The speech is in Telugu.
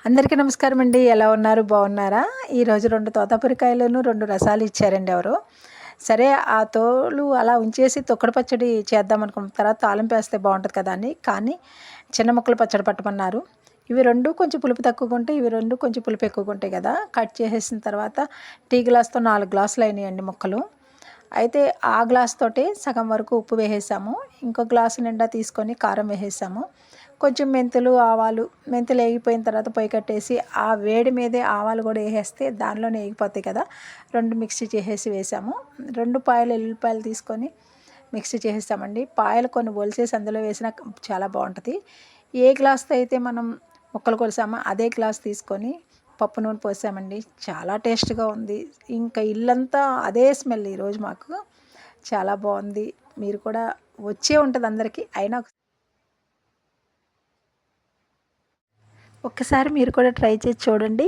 అందరికీ నమస్కారం అండి. ఎలా ఉన్నారు? బాగున్నారా? ఈరోజు 2 తోతాపురికాయలను 2 రసాలు ఇచ్చారండి ఎవరో. సరే ఆ తోలు అలా ఉంచేసి తొక్కడు పచ్చడి చేద్దాం అనుకున్న తర్వాత తాలింపు వేస్తే బాగుంటుంది కదా అని, కానీ చిన్న ముక్కలు పచ్చడి పట్టమన్నారు. ఇవి 2 కొంచెం పులుపు తక్కువగా ఉంటాయి, ఇవి 2 కొంచెం పులుపు ఎక్కువగా ఉంటాయి కదా. కట్ చేసేసిన తర్వాత టీ గ్లాస్తో 4 గ్లాసులు అయినాయండి ముక్కలు. అయితే ఆ గ్లాస్ తోటి సగం వరకు ఉప్పు వేసేసాము, ఇంకో గ్లాసు నిండా తీసుకొని కారం వేసేసాము. కొంచెం మెంతులు, ఆవాలు, మెంతులు వేగిపోయిన తర్వాత పొయ్యి కట్టేసి ఆ వేడి మీదే ఆవాలు కూడా వేసేస్తే దానిలోనే వేగిపోతాయి కదా. 2 మిక్సీ చేసేసి వేసాము. 2 పాయలు ఎల్లుల్లిపాయలు తీసుకొని మిక్సీ చేసేసామండి. పాయలు కొన్ని ఒలిసేసి అందులో వేసినా చాలా బాగుంటుంది. ఏ గ్లాస్తో అయితే మనం ముక్కలు కొలిసామో అదే గ్లాస్ తీసుకొని పప్పు నూనె పోసామండి. చాలా టేస్ట్గా ఉంది. ఇంకా ఇల్లంతా అదే స్మెల్ ఈరోజు మాకు. చాలా బాగుంది. మీరు కూడా వచ్చే ఉంటుంది అందరికీ, అయినా ఒక్కసారి మీరు కూడా ట్రై చేసి చూడండి.